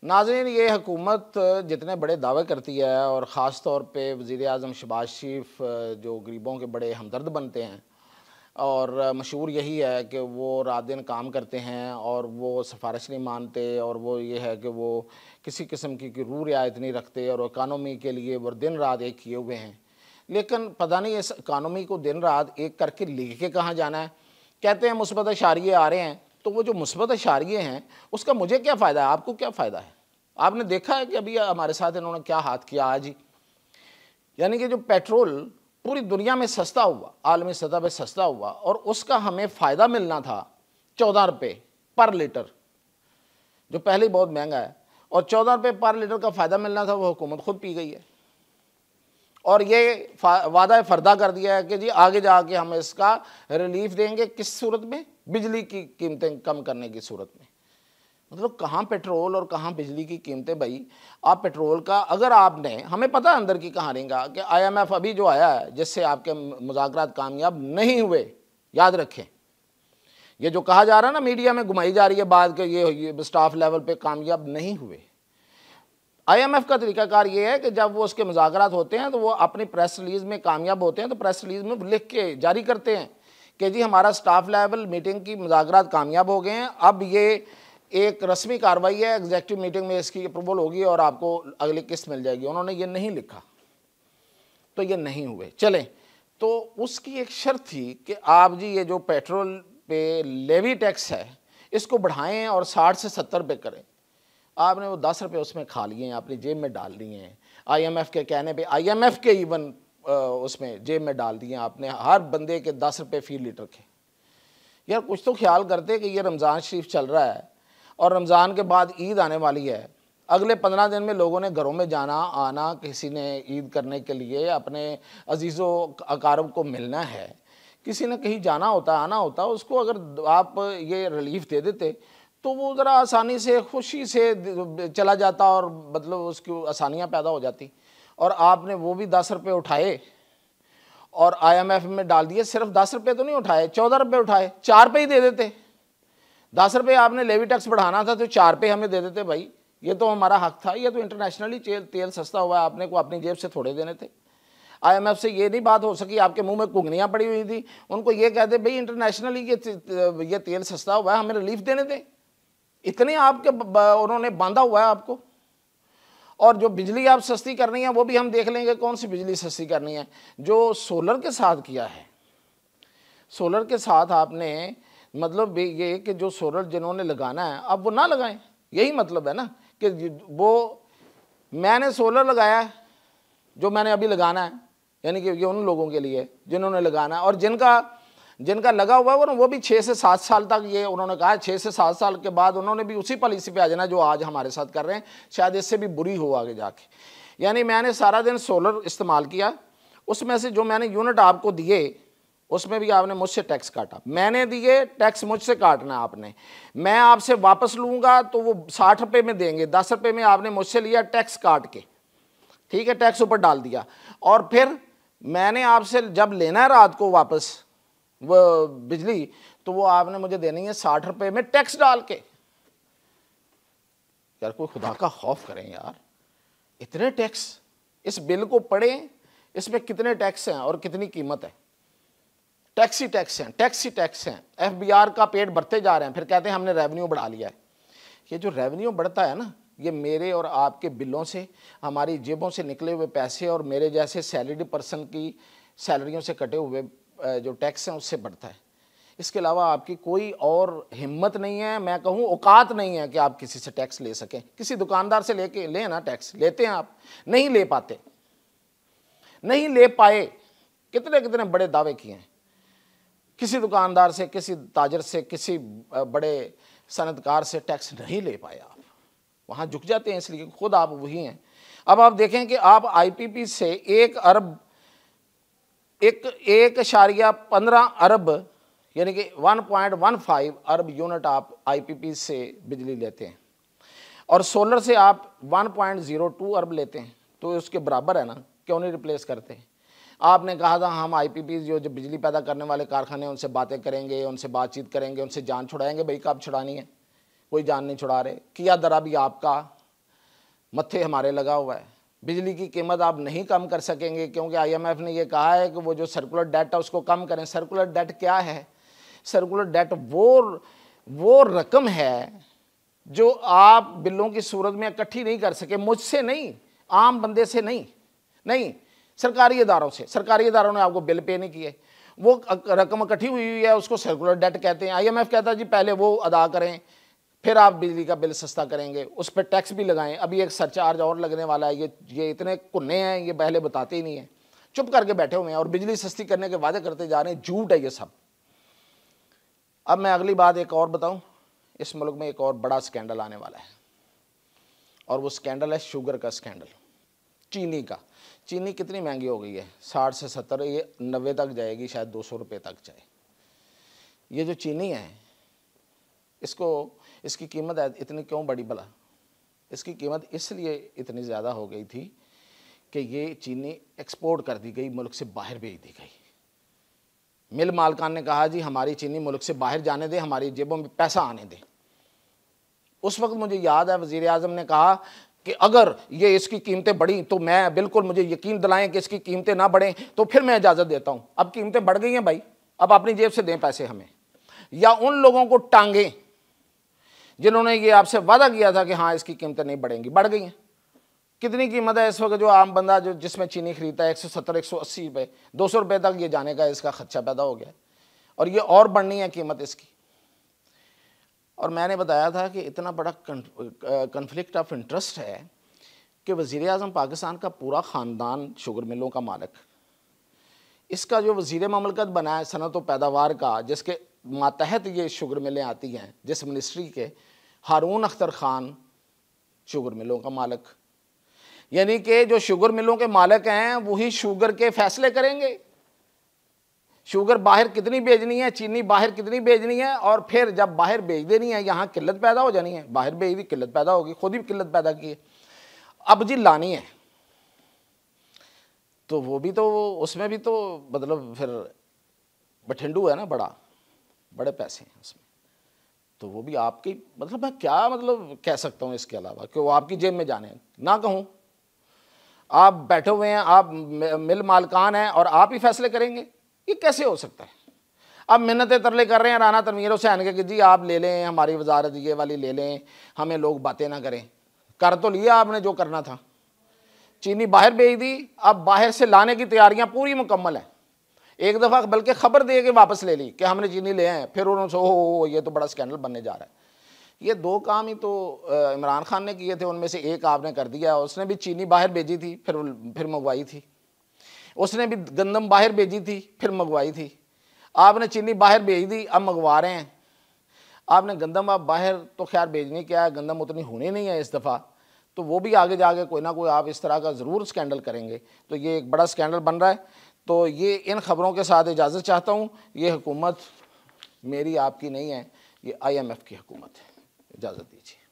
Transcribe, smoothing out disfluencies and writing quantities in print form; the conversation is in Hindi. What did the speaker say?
नाज़रीन, ये हुकूमत जितने बड़े दावे करती है और ख़ास तौर पे वज़ीर-ए-आज़म शहबाज शरीफ जो गरीबों के बड़े हमदर्द बनते हैं और मशहूर यही है कि वो रात दिन काम करते हैं और वो सिफारिश नहीं मानते और वो ये है कि वो किसी किस्म की रूह रियायत नहीं रखते और इकानमी के लिए वो दिन रात एक किए हुए हैं। लेकिन पता नहीं इस इकानमी को दिन रात एक करके लेके कहाँ जाना है। कहते हैं मुस्बत इशारिये आ रहे हैं, तो वो जो मुस्बत इशारिये हैं उसका मुझे क्या फ़ायदा है, आपको क्या फ़ायदा है? आपने देखा है कि अभी हमारे साथ इन्होंने क्या हाथ किया आज ही। यानी कि जो पेट्रोल पूरी दुनिया में सस्ता हुआ, आलमी सतह पे सस्ता हुआ और उसका हमें फ़ायदा मिलना था 14 रुपये पर लीटर, जो पहले ही बहुत महंगा है, और 14 रुपये पर लीटर का फ़ायदा मिलना था, वो हुकूमत खुद पी गई है। और ये वादा फ़र्दा कर दिया है कि जी आगे जाके हम इसका रिलीफ देंगे, किस सूरत में? बिजली की कीमतें कम करने की सूरत में। मतलब कहाँ पेट्रोल और कहाँ बिजली की कीमतें भाई। आप पेट्रोल का अगर आपने, हमें पता है अंदर की कहानी का कि IMF अभी जो आया है जिससे आपके मुज़ाकरात कामयाब नहीं हुए, याद रखें। ये जो कहा जा रहा है ना, मीडिया में घुमाई जा रही है बात कि ये स्टाफ लेवल पे कामयाब नहीं हुए। IMF का तरीकाकार ये है कि जब वो उसके मुज़ाकरात होते हैं तो वो अपनी प्रेस रिलीज़ में कामयाब होते हैं तो प्रेस रिलीज़ में लिख के जारी करते हैं कि जी हमारा स्टाफ लेवल मीटिंग की मुज़ाकरात कामयाब हो गए हैं, अब ये एक रस्मी कार्रवाई है, एग्जेक्टिव मीटिंग में इसकी अप्रूवल होगी और आपको अगली किस्त मिल जाएगी। उन्होंने ये नहीं लिखा तो ये नहीं हुए। चलें, तो उसकी एक शर्त थी कि आप जी ये जो पेट्रोल पे लेवी टैक्स है इसको बढ़ाएं और 60 से 70 रुपये करें। आपने वो 10 रुपये उसमें खा लिए हैं, अपनी जेब में डाल दिए हैं। IMF के कहने पे, IMF के इवन उसमें जेब में डाल दिए आपने, हर बंदे के 10 रुपये फ़ी लीटर के। यार कुछ तो ख्याल करते कि ये रमज़ान शरीफ चल रहा है और रमज़ान के बाद ईद आने वाली है। अगले 15 दिन में लोगों ने घरों में जाना आना, किसी ने ईद करने के लिए अपने अजीज़ों अकारब को मिलना है, किसी ने कहीं जाना होता आना होता, उसको अगर आप ये रिलीफ दे देते तो वो ज़रा आसानी से खुशी से चला जाता और मतलब उसकी आसानियाँ पैदा हो जाती। और आपने वो भी 10 रुपये उठाए और IMF में डाल दिए। सिर्फ 10 रुपये तो नहीं उठाए, 14 रुपये उठाए, 4 पे ही दे देते। 10 रुपये आपने लेवी टैक्स बढ़ाना था तो 4 पे हमें दे देते भाई, ये तो हमारा हक था, ये तो इंटरनेशनली तेल सस्ता हुआ है, आपने को अपनी जेब से थोड़े देने थे। IMF से ये नहीं बात हो सकी, आपके मुंह में कुंगनियाँ पड़ी हुई थी, उनको ये कहते भाई इंटरनेशनली ये तेल सस्ता हुआ है, हमें रिलीफ देने दें। इतने आपके उन्होंने बांधा हुआ है आपको। और जो बिजली आप सस्ती करनी है वो भी हम देख लेंगे कौन सी बिजली सस्ती करनी है। जो सोलर के साथ किया है, सोलर के साथ आपने मतलब ये कि जो सोलर जिन्होंने लगाना है अब वो ना लगाएं, यही मतलब है ना कि वो मैंने सोलर लगाया है जो मैंने अभी लगाना है, यानी कि ये उन लोगों के लिए जिन्होंने लगाना है, और जिनका लगा हुआ है वो भी 6 से 7 साल तक, ये उन्होंने कहा है 6 से 7 साल के बाद उन्होंने भी उसी पॉलिसी पे आ जाना जो आज हमारे साथ कर रहे हैं, शायद इससे भी बुरी हो आगे जाके। यानी मैंने सारा दिन सोलर इस्तेमाल किया, उसमें से जो मैंने यूनिट आपको दिए उसमें भी आपने मुझसे टैक्स काटा, मैंने दिए टैक्स मुझसे काटना आपने, मैं आपसे वापस लूँगा तो वो 60 रुपये में देंगे, 10 रुपये में आपने मुझसे लिया टैक्स काट के, ठीक है, टैक्स ऊपर डाल दिया, और फिर मैंने आपसे जब लेना है रात को वापस वो बिजली तो वो आपने मुझे देनी है 60 रुपये में टैक्स डाल के। यार कोई खुदा का खौफ करें यार, इतने टैक्स, इस बिल को पढ़ें, इसमें कितने टैक्स हैं और कितनी कीमत है। टैक्स ही टैक्स हैं, टैक्स ही टैक्स हैं। FBR का पेट भरते जा रहे हैं, फिर कहते हैं हमने रेवेन्यू बढ़ा लिया है। ये जो रेवेन्यू बढ़ता है ना, ये मेरे और आपके बिलों से, हमारी जेबों से निकले हुए पैसे और मेरे जैसे सैलरीड पर्सन की सैलरियों से कटे हुए जो टैक्स हैं उससे बढ़ता है। इसके अलावा आपकी कोई और हिम्मत नहीं है, मैं कहूँ औकात नहीं है कि आप किसी से टैक्स ले सकें। किसी दुकानदार से लेके लें ना टैक्स, लेते हैं आप, नहीं ले पाते, नहीं ले पाए। कितने कितने बड़े दावे किए हैं, किसी दुकानदार से, किसी ताजर से, किसी बड़े सनतकार से टैक्स नहीं ले पाए आप, वहाँ झुक जाते हैं इसलिए खुद आप वही हैं। अब आप देखें कि आप IPP से 1.15 अरब यानी कि 1.15 अरब यूनिट आप IPP से बिजली लेते हैं और सोलर से आप 1.02 अरब लेते हैं, तो उसके बराबर है ना, क्यों नहीं रिप्लेस करते। आपने कहा था हम IPP जो बिजली पैदा करने वाले कारखाने उनसे बातें करेंगे, उनसे बातचीत करेंगे, उनसे जान छुड़ाएंगे। भाई कब छुड़ानी है, कोई जान नहीं छुड़ा रहे। किया दरा भी आपका, मत्थे हमारे लगा हुआ है। बिजली की कीमत आप नहीं कम कर सकेंगे क्योंकि IMF ने ये कहा है कि वो जो सर्कुलर डेट है उसको कम करें। सर्कुलर डेट क्या है? सर्कुलर डेट वो रकम है जो आप बिलों की सूरत में इकट्ठी नहीं कर सके, मुझसे नहीं, आम बंदे से नहीं, सरकारी इदारों से। सरकारी इदारों ने आपको बिल पे नहीं किए, वो रकम इकट्ठी हुई है, उसको सर्कुलर डेट कहते हैं। IMF कहता है जी पहले वो अदा करें, फिर आप बिजली का बिल सस्ता करेंगे, उस पर टैक्स भी लगाएं। अभी एक सरचार्ज और लगने वाला है। ये इतने कुन्ने हैं, ये पहले बताते ही नहीं है, चुप करके बैठे हुए हैं और बिजली सस्ती करने के वादे करते जा रहे हैं। झूठ है ये सब। अब मैं अगली बात एक और बताऊं, इस मुल्क में एक और बड़ा स्कैंडल आने वाला है और वो स्कैंडल है शुगर का स्कैंडल, चीनी का। चीनी कितनी महंगी हो गई है, 60 से 70, ये 90 तक जाएगी, शायद 200 रुपये तक जाए। ये जो चीनी है इसकी कीमत इतनी क्यों बढ़ी भला? इसकी कीमत इसलिए इतनी ज़्यादा हो गई थी कि ये चीनी एक्सपोर्ट कर दी गई, मुल्क से बाहर भेज दी गई। मिल मालकान ने कहा जी हमारी चीनी मुल्क से बाहर जाने दे, हमारी जेबों में पैसा आने दे। उस वक्त मुझे याद है वज़ीर आज़म ने कहा कि अगर ये इसकी कीमतें बढ़ी तो मैं बिल्कुल, मुझे यकीन दिलाएं कि इसकी कीमतें ना बढ़ें तो फिर मैं इजाज़त देता हूँ। अब कीमतें बढ़ गई हैं भाई, अब अपनी जेब से दें पैसे हमें, या उन लोगों को टांगें जिन्होंने ये आपसे वादा किया था कि हाँ इसकी कीमतें नहीं बढ़ेंगी। बढ़ गई हैं। कितनी कीमत है इस वक्त जो आम बंदा जो जिसमें चीनी खरीदता है? 170, 180 रुपये, 200 रुपये तक ये जाने का इसका खदशा पैदा हो गया और ये और बढ़नी है कीमत इसकी। और मैंने बताया था कि इतना बड़ा कन्फ्लिक्ट ऑफ इंटरेस्ट है कि वज़ीर आज़म पाकिस्तान का पूरा ख़ानदान शुगर मिलों का मालिक, इसका जो वज़ीर ममलकत बना है सनत व पैदावार का, जिसके मातहत ये शुगर मिलें आती हैं, जिस मिनिस्ट्री के, हारून अख्तर ख़ान शुगर मिलों का मालिक। यानी कि जो शुगर मिलों के मालिक हैं वही शुगर के फैसले करेंगे। शुगर बाहर कितनी भेजनी है, चीनी बाहर कितनी भेजनी है, और फिर जब बाहर भेज देनी है यहाँ किल्लत पैदा हो जानी है। बाहर भेज दी किल्लत पैदा होगी, खुद ही किल्लत पैदा की है। अब जी लानी है तो वो भी तो, उसमें भी तो मतलब फिर बठिंडू है ना, बड़े पैसे हैं उसमें, तो वो भी आपकी, मतलब मैं क्या मतलब कह सकता हूँ इसके अलावा कि वो आपकी जेब में जाने ना कहूँ। आप बैठे हुए हैं, आप मिल मालकान हैं और आप ही फैसले करेंगे, ये कैसे हो सकता है? अब मिन्नतें तरले कर रहे हैं राना तनवीर हुसैन के कि जी आप ले लें हमारी वजारत, ये वाली ले लें, हमें लोग बातें ना करें। कर तो लिया आपने जो करना था, चीनी बाहर भेज दी, अब बाहर से लाने की तैयारियां पूरी मुकम्मल हैं। एक दफ़ा बल्कि खबर दे के वापस ले ली कि हमने चीनी ले आए, फिर उन्होंने ओ ये तो बड़ा स्कैंडल बनने जा रहा है। ये दो काम ही तो इमरान खान ने किए थे, उनमें से एक आपने कर दिया। उसने भी चीनी बाहर भेजी थी, फिर मंगवाई थी। उसने भी गंदम बाहर भेजी थी, फिर मंगवाई थी। आपने चीनी बाहर भेज दी, अब मंगवा रहे हैं। आपने गंदम आप बाहर तो खैर भेजनी क्या है, गंदम उतनी होनी नहीं है इस दफ़ा, तो वो भी आगे जाके कोई ना कोई आप इस तरह का ज़रूर स्कैंडल करेंगे। तो ये एक बड़ा स्कैंडल बन रहा है। तो ये इन ख़बरों के साथ इजाज़त चाहता हूँ। ये हुकूमत मेरी आपकी नहीं है, ये IMF की हुकूमत है। इजाज़त दीजिए।